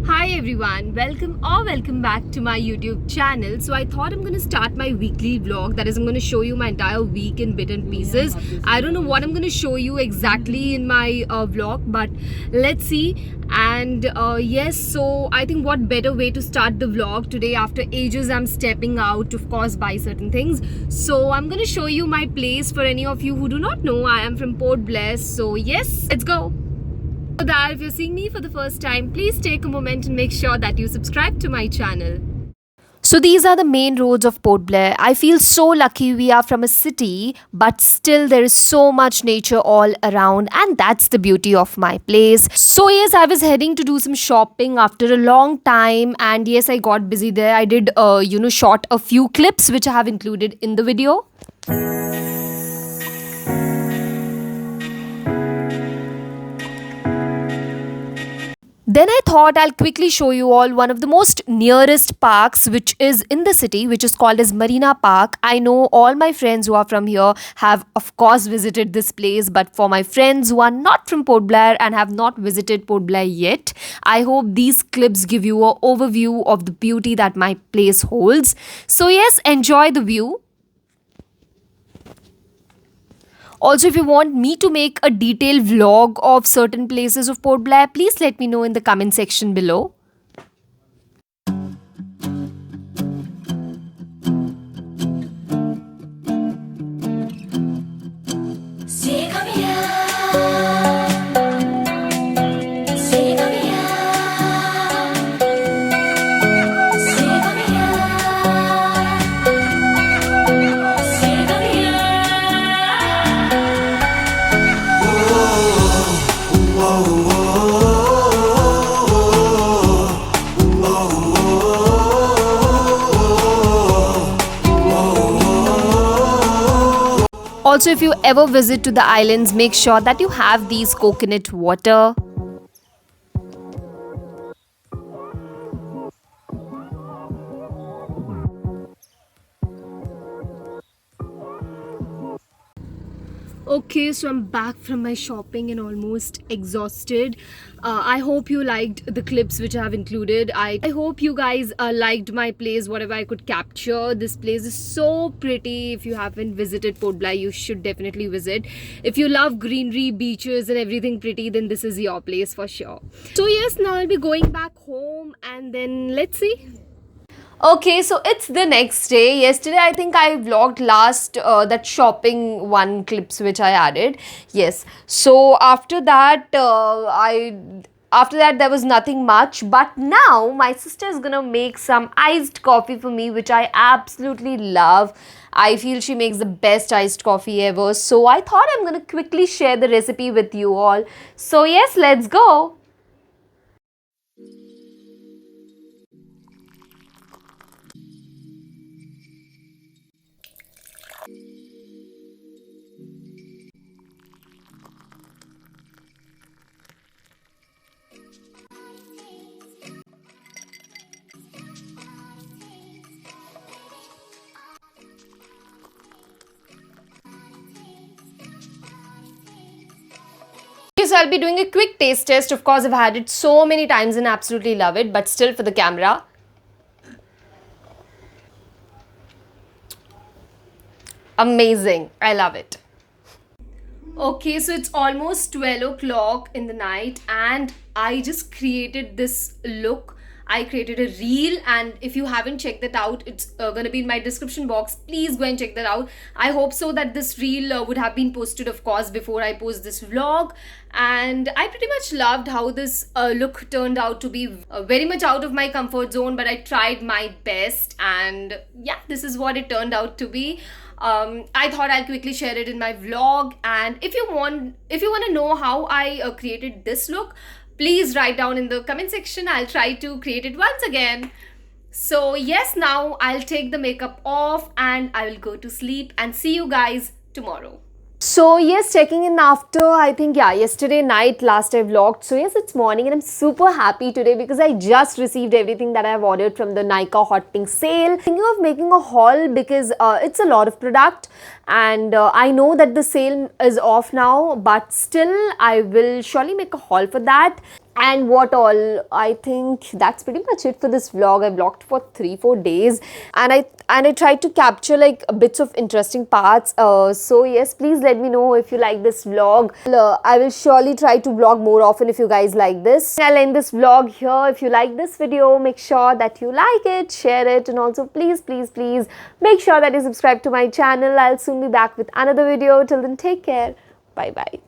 Hi everyone, welcome back to my YouTube channel. So I thought I'm gonna start my weekly vlog. That is, I'm gonna show you my entire week in bit and pieces. I don't know what I'm gonna show you exactly in my vlog, but let's see. And yes, so I think what better way to start the vlog today? After ages, I'm stepping out, of course, buy certain things. So I'm gonna show you my place. For any of you who do not know, I am from Port Blair. So yes, let's go. So that if you're seeing me for the first time, please take a moment and make sure that you subscribe to my channel. So these are the main roads of Port Blair. I feel so lucky we are from a city, but still there is so much nature all around, and that's the beauty of my place. So yes, I was heading to do some shopping after a long time, and yes, I got busy there. I did shot a few clips which I have included in the video. Then I thought I'll quickly show you all one of the most nearest parks which is in the city, which is called as Marina Park. I know all my friends who are from here have of course visited this place, but for my friends who are not from Port Blair and have not visited Port Blair yet, I hope these clips give you an overview of the beauty that my place holds. So yes, enjoy the view. Also, if you want me to make a detailed vlog of certain places of Port Blair, please let me know in the comment section below. Also, if you ever visit to the islands, make sure that you have these coconut water. Okay, so I'm back from my shopping and almost exhausted. I hope you liked the clips which I have included. I hope you guys liked my place, whatever I could capture. This place is so pretty. If you haven't visited Port Blair, you should definitely visit. If you love greenery, beaches and everything pretty, then this is your place for sure. So yes, now I'll be going back home and then let's see. Okay, so it's the next day. Yesterday, I think I vlogged last that shopping one clips which I added. Yes. So after that, there was nothing much. But now my sister is gonna make some iced coffee for me, which I absolutely love. I feel she makes the best iced coffee ever. So I thought I'm gonna quickly share the recipe with you all. So yes, let's go. So I'll be doing a quick taste test. Of course, I've had it so many times and absolutely love it, but still for the camera. Amazing. I love it. Okay, so it's almost 12 o'clock in the night and I just created this look. I created a reel, and if you haven't checked that out, it's gonna be in my description box. Please go and check that out. I hope so that this reel would have been posted, of course, before I post this vlog. And I pretty much loved how this look turned out to be very much out of my comfort zone, but I tried my best, and yeah, this is what it turned out to be. I thought I'll quickly share it in my vlog, and if you want to know how I created this look, please write down in the comment section. I'll try to create it once again. So yes, now I'll take the makeup off and I will go to sleep and see you guys tomorrow. So yes, checking in after, I think, yeah, yesterday night last I vlogged. So yes, it's morning and I'm super happy today because I just received everything that I've ordered from the Nykaa Hot Pink sale. Thinking of making a haul because it's a lot of product, and I know that the sale is off now, but still I will surely make a haul for that. And what all, I think that's pretty much it for this vlog. I vlogged for 3-4 days, and I tried to capture like bits of interesting parts. So yes, please let me know if you like this vlog. I will surely try to vlog more often if you guys like this. I'll end this vlog here. If you like this video, make sure that you like it, share it, and also please make sure that you subscribe to my channel. I'll soon be back with another video. Till then, take care. Bye bye.